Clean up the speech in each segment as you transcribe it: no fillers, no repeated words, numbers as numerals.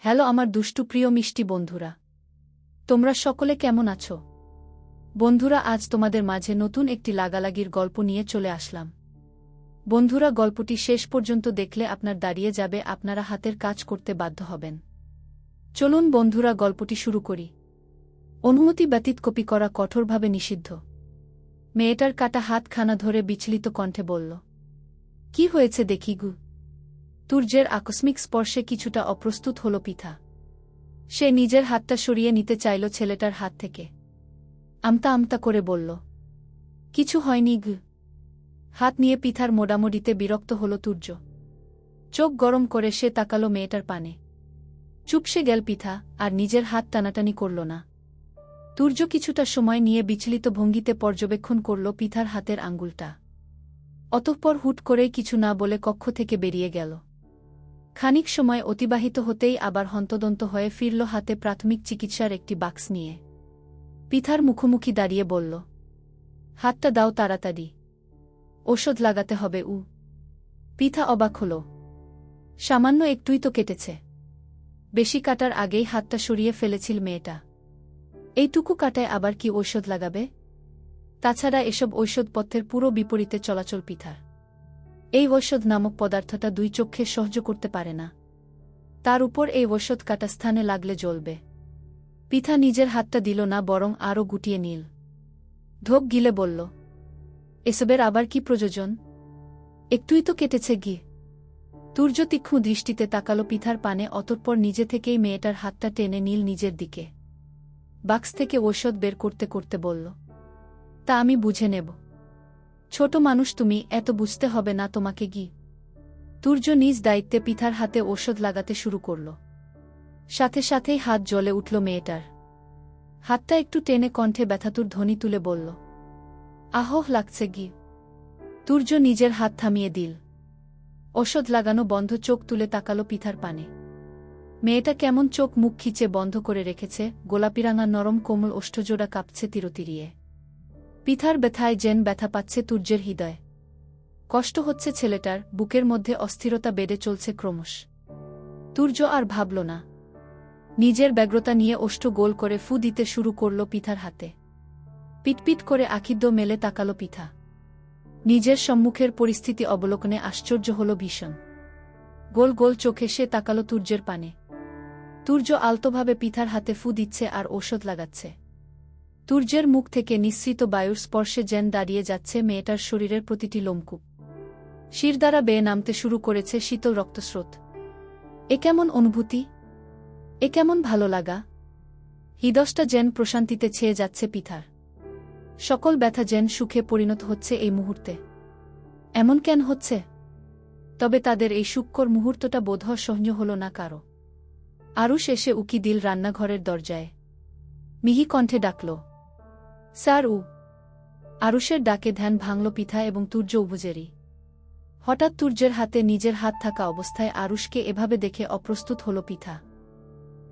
Hello আমার দুষ্টু প্রিয় মিষ্টি বন্ধুরা, তোমরা সকলে কেমন আছো? বন্ধুরা, আজ তোমাদের মাঝে নতুন একটি লাগালাগির গল্প নিয়ে চলে আসলাম। বন্ধুরা, গল্পটি শেষ পর্যন্ত দেখলে আপনার দাঁড়িয়ে যাবে, আপনারা হাতের কাজ করতে বাধ্য হবেন। চলুন বন্ধুরা, গল্পটি শুরু করি। অনুমতি ব্যতীত কপি করা কঠোরভাবে নিষিদ্ধ। মেয়েটার কাটা হাতখানা ধরে বিচলিত কণ্ঠে বলল, কি হয়েছে দেখি গু? তুর্যের আকস্মিক স্পর্শে কিছুটা অপ্রস্তুত হল পিথা। সে নিজের হাতটা সরিয়ে নিতে চাইল ছেলেটার হাত থেকে। আমতা আমতা করে বলল, কিছু হয়নি গু। হাত নিয়ে পিথার মোটামুটিতে বিরক্ত হল তুর্য। চোখ গরম করে সে তাকালো মেয়েটার পানে। চুপসে গেল পিথা, আর নিজের হাত টানাটানি করল না। তুর্য কিছুটা সময় নিয়ে বিচলিত ভঙ্গিতে পর্যবেক্ষণ করল পিথার হাতের আঙ্গুলটা। অতঃপর হুট করেই কিছু না বলে কক্ষ থেকে বেরিয়ে গেল। খানিক সময় অতিবাহিত হতেই আবার হন্তদন্ত হয়ে ফিরল হাতে প্রাথমিক চিকিৎসার একটি বাক্স নিয়ে। পিথার মুখোমুখি দাঁড়িয়ে বলল, হাতটা দাও তাড়াতাড়ি, ওষুধ লাগাতে হবে। পিথা অবাক হল। সামান্য একটুই তো কেটেছে। বেশি কাটার আগেই হাতটা সরিয়ে ফেলেছিল মেয়েটা। এইটুকু কাটায় আবার কি ঔষধ লাগাবে? তাছাড়া এসব ঔষধপথ্যের পুরো বিপরীতে চলাচল পিথার। এই ঔষধ নামক পদার্থটা দুই চক্ষে সহ্য করতে পারে না। তার উপর এই ঔষধ কাটা স্থানে লাগলে জ্বলবে। পিথা নিজের হাতটা দিল না, বরং আরও গুটিয়ে নিল। ঢোক গিলে বলল, এসবের আবার কি প্রয়োজন? একটুই তো কেটেছে গি। তুর্য তীক্ষ্ণ দৃষ্টিতে তাকালো পিথার পানে, অতঃপর নিজে থেকেই মেয়েটার হাতটা টেনে নিল নিজের দিকে। বাক্স থেকে ঔষধ বের করতে করতে বলল, তা আমি বুঝে নেব। ছোট মানুষ তুমি, এত বুঝতে হবে না তোমাকে গি। তুর্য নিজ দায়িত্বে পিথার হাতে ঔষধ লাগাতে শুরু করল। সাথে সাথেই হাত জ্বলে উঠল মেয়েটার। হাতটা একটু টেনে কণ্ঠে ব্যথাতুর ধ্বনি তুলে বলল, আহহ লাগছে গি। তুর্য নিজের হাত থামিয়ে দিল। ঔষধ লাগানো বন্ধ, চোখ তুলে তাকালো পিথার পানে। মেয়েটা কেমন চোখ মুখ খিচে বন্ধ করে রেখেছে, গোলাপিরাঙা নরম কোমল ওষ্ঠজোড়া কাঁপছে তিরতিরিয়ে। পিথার ব্যথায় যেন ব্যথা পাচ্ছে তুর্যের হৃদয়। কষ্ট হচ্ছে ছেলেটার, বুকের মধ্যে অস্থিরতা বেড়ে চলছে ক্রমশ। তুর্য আর ভাবল না। নিজের ব্যগ্রতা নিয়ে ওষ্ঠ গোল করে ফু দিতে শুরু করল পিথার হাতে। পিটপিট করে আখিদ্য মেলে তাকালো পিথা। নিজের সম্মুখের পরিস্থিতি অবলোকনে আশ্চর্য হল ভীষণ। গোল গোল চোখে সে তাকালো তুর্যের পানে। তুর্য আলতোভাবে পিথার হাতে ফু দিচ্ছে আর ঔষধ লাগাচ্ছে। তুর্যের মুখ থেকে নিঃসৃত বায়ুর স্পর্শে যেন দাঁড়িয়ে যাচ্ছে মেয়েটার শরীরের প্রতিটি লোমকূপ। শির দ্বারা বেয়ে নামতে শুরু করেছে শীতল রক্তস্রোত। এ কেমন অনুভূতি, এ কেমন ভালো লাগা! হৃদয়টা যেন প্রশান্তিতে ছেয়ে যাচ্ছে পিথার। সকল ব্যথা যেন সুখে পরিণত হচ্ছে এই মুহূর্তে। এমন কেন হচ্ছে? তবে তাদের এই সুখকর মুহূর্তটা বোধহয় সহ্য হল না কারো। আরুষ এসে উকি দিল রান্নাঘরের দরজায়। মিহি কণ্ঠে ডাকল, স্যার। আরুষের ডাকে ধ্যান ভাঙল পিথা এবং তুর্য উভয়েরই। হঠাৎ তুর্যের হাতে নিজের হাত থাকা অবস্থায় আরুষকে এভাবে দেখে অপ্রস্তুত হল পিথা।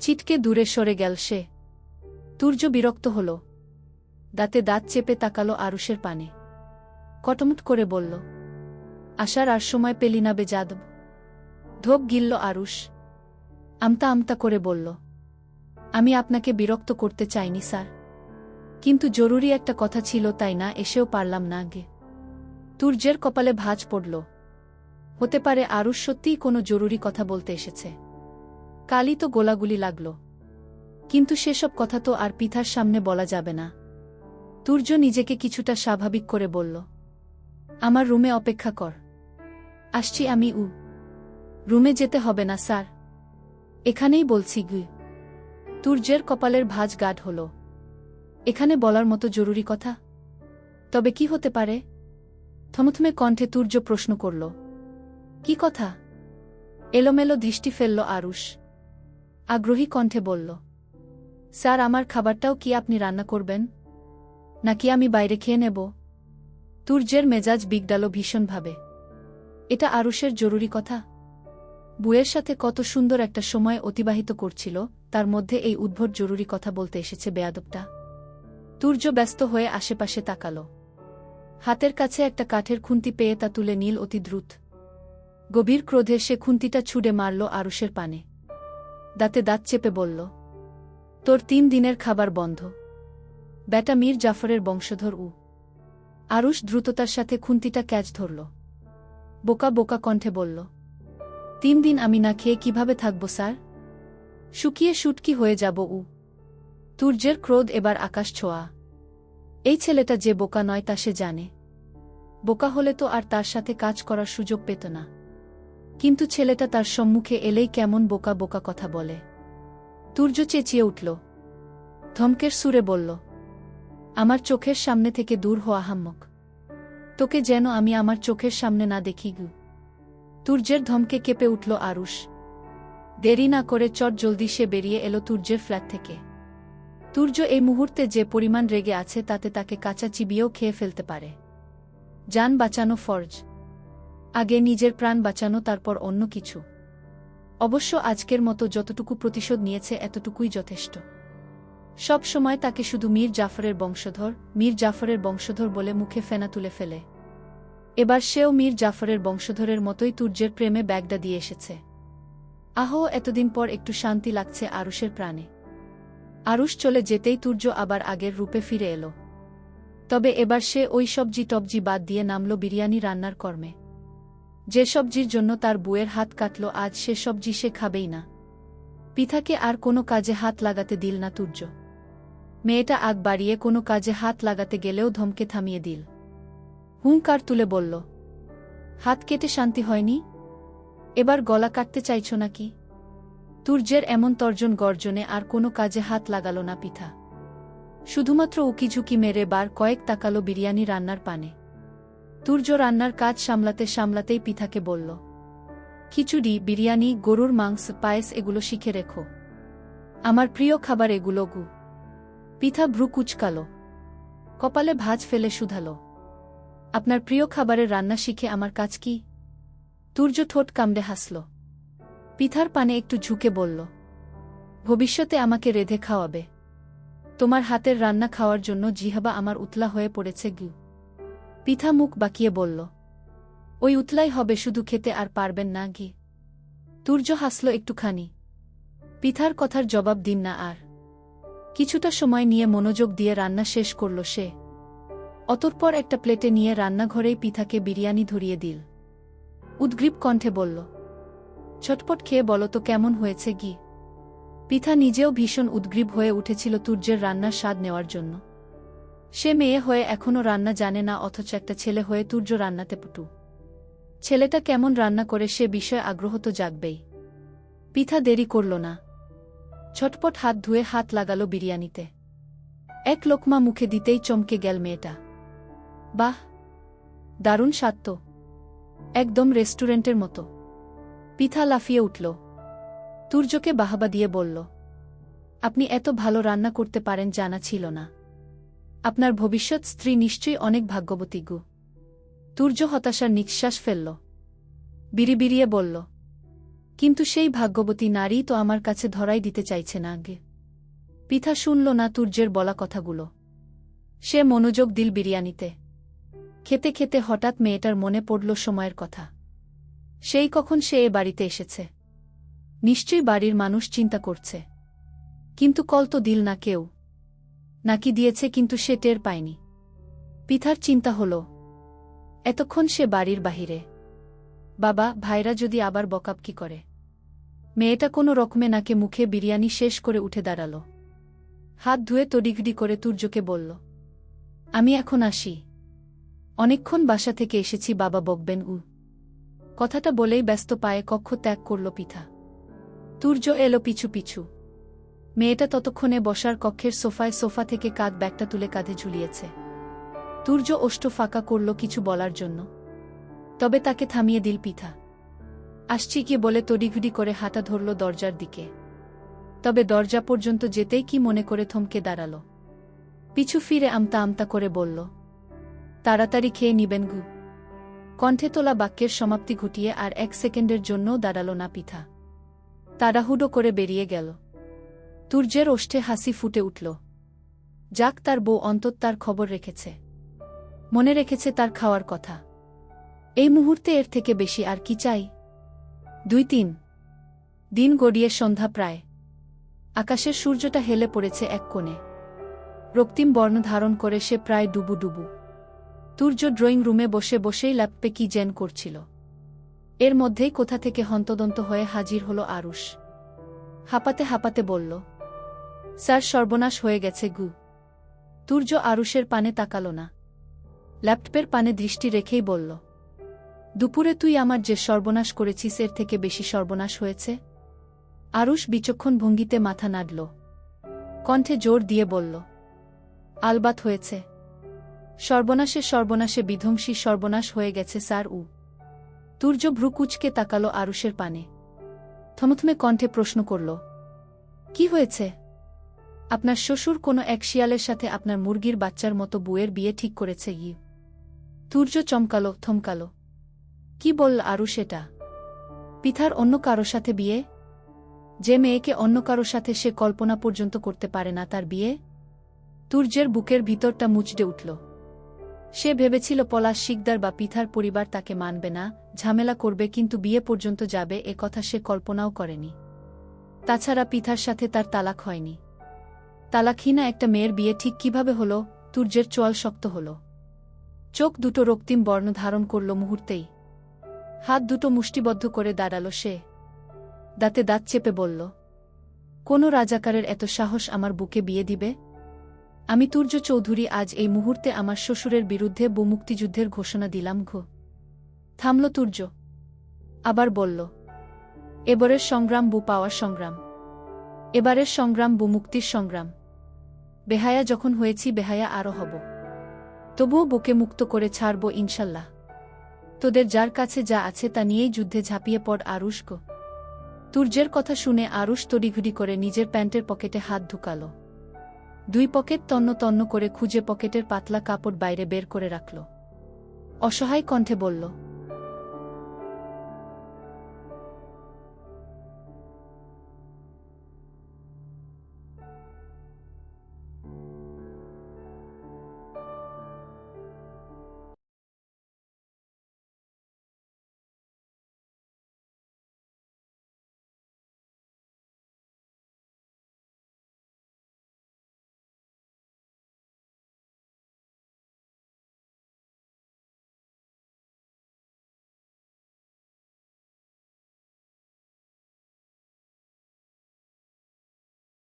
ছিটকে দূরে সরে গেল সে। তুর্য বিরক্ত হল। দাঁতে দাঁত চেপে তাকালো আরুষের পানে। কটমট করে বলল, আসার আর সময় পেলি না বে যাদব। ঢোক গিলল আরুষ। আমতা আমতা করে বলল, আমি আপনাকে বিরক্ত করতে চাইনি স্যার, কিন্তু জরুরি একটা কথা ছিল, তাই না এসেও পারলাম না গে। তুর্যের কপালে ভাঁজ পড়ল। হতে পারে আরুষ সত্যিই কোনো জরুরি কথা বলতে এসেছে। কালই তো গোলাগুলি লাগল, কিন্তু সেসব কথা তো আর পিথার সামনে বলা যাবে না। তুর্য নিজেকে কিছুটা স্বাভাবিক করে বলল, আমার রুমে অপেক্ষা কর, আসছি আমি। রুমে যেতে হবে না স্যার, এখানেই বলছি গু। তুর্যের কপালের ভাঁজ গাঢ় হল। এখানে বলার মতো জরুরি কথা? তবে কি হতে পারে? থমথমে কণ্ঠে তুর্য প্রশ্ন করল, কি কথা? এলোমেলো দৃষ্টি ফেলল আরুষ। আগ্রহী কণ্ঠে বলল, স্যার, আমার খাবারটাও কি আপনি রান্না করবেন, নাকি আমি বাইরে খেয়ে নেব? তুর্যের মেজাজ বিগড়াল ভীষণভাবে। এটা আরুষের জরুরি কথা। বুয়ের সাথে কত সুন্দর একটা সময় অতিবাহিত করছিল, তার মধ্যে এই উদ্ভট জরুরি কথা বলতে এসেছে বেয়াদবটা। তুর্য ব্যস্ত হয়ে আশেপাশে তাকাল। হাতের কাছে একটা কাঠের খুন্তি পেয়ে তা তুলে নিল অতি দ্রুত। গভীর ক্রোধে সে খুন্তিটা ছুঁড়ে মারল আরুষের পানে। দাঁতে দাঁত চেপে বলল, তোর 3 দিনের খাবার বন্ধ। বেটা মীর জাফরের বংশধর উ। আরুষ দ্রুততার সাথে খুন্তিটা ক্যাচ ধরল। বোকা বোকা কণ্ঠে বলল, 3 দিন আমি না খেয়ে কিভাবে থাকব স্যার? শুকিয়ে শুটকি হয়ে যাব উ। তুর্যের ক্রোধ এবার আকাশ ছোঁয়া। এই ছেলেটা যে বোকা নয় তা সে জানে। বোকা হলে তো আর তার সাথে কাজ করার সুযোগ পেত না। কিন্তু ছেলেটা তার সম্মুখে এলেই কেমন বোকা বোকা কথা বলে। তুর্য চেঁচিয়ে উঠল। ধমকের সুরে বলল, আমার চোখের সামনে থেকে দূর হওয়া আহাম্মক। তোকে যেন আমি আমার চোখের সামনে না দেখি গু। তুর্যের ধমকে কেঁপে উঠল আরুষ। দেরি না করে চট জলদি সে বেরিয়ে এলো তুর্যের ফ্ল্যাট থেকে। তুর্য এই মুহূর্তে যে পরিমাণ রেগে আছে তাতে তাকে কাঁচা চিবিয়েও খেয়ে ফেলতে পারে। জান বাঁচানো ফরজ। আগে নিজের প্রাণ বাঁচানো, তারপর অন্য কিছু। অবশ্য আজকের মতো যতটুকু প্রতিশোধ নিয়েছে এতটুকুই যথেষ্ট। সব সময় তাকে শুধু মীর জাফরের বংশধর বলে মুখে ফেনা তুলে ফেলে। এবার সেও মীর জাফরের বংশধরের মতোই তুর্যের প্রেমে ব্যাগডা দিয়ে এসেছে। আহো, এতদিন পর একটু শান্তি লাগছে আরুষের প্রাণে। আরুষ চলে যেতেই তুর্য আবার আগের রূপে ফিরে এলো। তবে এবার সে ওই সবজি টবজি বাদ দিয়ে নামল বিরিয়ানি রান্নার কর্মে। যে সবজির জন্য তার বুয়ের হাত কাটল, আজ সে সবজি সে খাবেই না। পিঠাকে আর কোনো কাজে হাত লাগাতে দিল না তুর্য। মেয়েটা আগ বাড়িয়ে কোনো কাজে হাত লাগাতে গেলেও ধমকে থামিয়ে দিল। হুঙ্কার তুলে বলল, হাত কেটে শান্তি হয়নি? এবার গলা কাটতে চাইছ নাকি? তুর্যের এমন তর্জন গর্জনে আর কোনো কাজে হাত লাগাল না পিঠা। শুধুমাত্র উকিঝুঁকি মেরে বার কয়েক তাকালো বিরিয়ানি রান্নার পানে। তুর্য রান্নার কাজ সামলাতে সামলাতেই পিঠাকে বলল, খিচুড়ি, বিরিয়ানি, গরুর মাংস, পায়েস এগুলো শিখে রেখো। আমার প্রিয় খাবার এগুলো গু। পিঠা ভ্রু কুচকাল, কপালে ভাঁজ ফেলে শুধাল, আপনার প্রিয় খাবারের রান্না শিখে আমার কাজ কি? তুর্য ঠোঁট কামড়ে হাসল। পিঠার পানে একটু ঝুঁকে বলল, ভবিষ্যতে আমাকে রেঁধে খাওয়াবে। তোমার হাতের রান্না খাওয়ার জন্য জিহবা আমার উতলা হয়ে পড়েছে গু। পিঠা মুখ বাঁকিয়ে বলল, ওই উতলাই হবে, শুধু খেতে আর পারবেন না ঘি। তুর্য হাসল একটুখানি। পিঠার কথার জবাব দিন না আর। কিছুটা সময় নিয়ে মনোযোগ দিয়ে রান্না শেষ করল সে। অতঃপর একটা প্লেটে নিয়ে রান্নাঘরেই পিঠাকে বিরিয়ানি ধরিয়ে দিল। উদ্গ্রীব কণ্ঠে বলল, ছটপট খেয়ে বলো তো কেমন হয়েছে ঘি। পিঠা নিজেও ভীষণ উদ্গ্রীব হয়ে উঠেছিল তুর্যের রান্নার স্বাদ নেওয়ার জন্য। সে মেয়ে হয়ে এখনও রান্না জানে না, অথচ একটা ছেলে হয়ে তুর্য রান্নাতে পটু। ছেলেটা কেমন রান্না করে সে বিষয়ে আগ্রহ তো জাগবেই। পিঠা দেরি করল না। ছটপট হাত ধুয়ে হাত লাগালো বিরিয়ানিতে। এক লোকমা মুখে দিতেই চমকে গেল মেয়েটা। বাহ, দারুণ স্বাদ তো, একদম রেস্টুরেন্টের মতো। পিঠা লাফিয়ে উঠল। তুর্যকে বাহাবা দিয়ে বলল, আপনি এত ভালো রান্না করতে পারেন জানা ছিল না। আপনার ভবিষ্যৎ স্ত্রী নিশ্চয়ই অনেক ভাগ্যবতী গু। তুর্য হতাশার নিঃশ্বাস ফেলল। বিড়িবিড়িয়ে বলল, কিন্তু সেই ভাগ্যবতী নারী তো আমার কাছে ধরাই দিতে চাইছে না আগে। পিঠা শুনল না তুর্যের বলা কথাগুলো। সে মনোযোগ দিল বিরিয়ানিতে। খেতে খেতে হঠাৎ মেয়েটার মনে পড়ল সময়ের কথা। সেই কখন সে এ বাড়িতে এসেছে। নিশ্চয়ই বাড়ির মানুষ চিন্তা করছে, কিন্তু কল তো দিল না কেউ। নাকি দিয়েছে কিন্তু সে টের পায়নি। পিঠার চিন্তা হল, এতক্ষণ সে বাড়ির বাহিরে। বাবা ভাইরা যদি আবার বকাবকি করে। মেয়েটা কোনো রকমে নাকে মুখে বিরিয়ানি শেষ করে উঠে দাঁড়াল। হাত ধুয়ে তড়িঘড়ি করে তুর্যকে বলল, আমি এখন আসি। অনেকক্ষণ বাসা থেকে এসেছি, বাবা বকবেন উ। কথাটা বলেই ব্যস্ত পায়ে কক্ষ ত্যাগ করল পিঠা। তুর্য এলো পিছু পিছু। মেয়েটা ততক্ষণে বসার কক্ষের সোফা থেকে কাঁধ ব্যাগটা তুলে কাঁধে ঝুলিয়েছে। তুর্য ওষ্ঠ ফাঁকা করল কিছু বলার জন্য, তবে তাকে থামিয়ে দিল পিঠা। আসছি কি বলে তড়িঘড়ি করে হাঁটা ধরল দরজার দিকে। তবে দরজা পর্যন্ত যেতেই কি মনে করে থমকে দাঁড়াল। পিছু ফিরে আমতা আমতা করে বলল, তাড়াতাড়ি খেয়ে নিবেন গু। কণ্ঠে তোলা বাক্যের সমাপ্তি ঘটিয়ে আর 1 সেকেন্ডের জন্যও দাঁড়াল না পিঠা। তাড়াহুড়ো করে বেরিয়ে গেল। তুর্যের ওষ্ঠে হাসি ফুটে উঠল। যাক, তার বউ অন্তত তার খবর রেখেছে, মনে রেখেছে তার খাওয়ার কথা। এই মুহূর্তে এর থেকে বেশি আর কি চাই? 2-3 দিন গড়িয়ে সন্ধ্যা প্রায়। আকাশের সূর্যটা হেলে পড়েছে এক কোণে। রক্তিম বর্ণ ধারণ করে সে প্রায় ডুবু ডুবু। তুর্য ড্রয়িং রুমে বসে বসেই ল্যাপটপে কি যেন করছিল। এর মধ্যেই কোথা থেকে হন্তদন্ত হয়ে হাজির হলো আরুষ। হাঁপাতে হাঁপাতে বলল, স্যার, সর্বনাশ হয়ে গেছে গু। তুর্য আরুষের পানে তাকাল না। ল্যাপটপের পানে দৃষ্টি রেখেই বলল, দুপুরে তুই আমার যে সর্বনাশ করেছিস এর থেকে বেশি সর্বনাশ হয়েছে। আরুষ বিচক্ষণ ভঙ্গিতে মাথা নাড়ল। কণ্ঠে জোর দিয়ে বলল, আলবাত হয়েছে। সর্বনাশে সর্বনাশে বিধ্বংসী সর্বনাশ হয়ে গেছে স্যার। তুর্য ভ্রু কুঁচকে তাকাল আরুষের পানে। থমথমে কণ্ঠে প্রশ্ন করল, কি হয়েছে? আপনার শ্বশুর কোনো এক শিয়ালের সাথে আপনার মুরগির বাচ্চার মতো বুয়ের বিয়ে ঠিক করেছে। তুর্য চমকাল, থমকাল। কি বলল আরুষ এটা? পিথার অন্য কারো সাথে বিয়ে? যে মেয়েকে অন্য কারো সাথে সে কল্পনা পর্যন্ত করতে পারে না, তার বিয়ে? তুর্যের বুকের ভিতরটা মুচড়ে উঠল। সে ভেবেছিল পলাশ শিকদার বা পিথার পরিবার তাকে মানবে না, ঝামেলা করবে, কিন্তু বিয়ে পর্যন্ত যাবে এ কথা সে কল্পনাও করেনি। তাছাড়া পিথার সাথে তার তালাক হয়নি। তালাকহীনা একটা মেয়ের বিয়ে ঠিক কিভাবে হল? তুর্যের চোয়াল শক্ত হল। চোখ দুটো রক্তিম বর্ণ ধারণ করল মুহূর্তেই। হাত দুটো মুষ্টিবদ্ধ করে দাঁড়াল সে। দাঁতে দাঁত চেপে বলল, কোনো রাজাকারের এত সাহস আমার বুকে বিয়ে দিবে? আমি তুর্য চৌধুরী আজ এই মুহূর্তে আমার শ্বশুরের বিরুদ্ধে মুক্তিযুদ্ধের ঘোষণা দিলাম। থামল তুর্য। আবার বলল, এবারের সংগ্রাম পাওয়ার সংগ্রাম। এবারের সংগ্রাম মুক্তির সংগ্রাম। বেহায়া যখন হয়েছি, বেহায়া আরও হব। তবুও বুকে মুক্ত করে ছাড়ব ইনশাল্লাহ। তোদের যার কাছে যা আছে তা নিয়েই যুদ্ধে ঝাঁপিয়ে পড় আরুষ। তুর্যের কথা শুনে আরুষ তড়িঘড়ি করে নিজের প্যান্টের পকেটে হাত ঢুকাল। দুই পকেট তন্ন তন্ন করে খুঁজে পকেটের পাতলা কাপড় বাইরে বের করে রাখল। অসহায় কণ্ঠে বলল,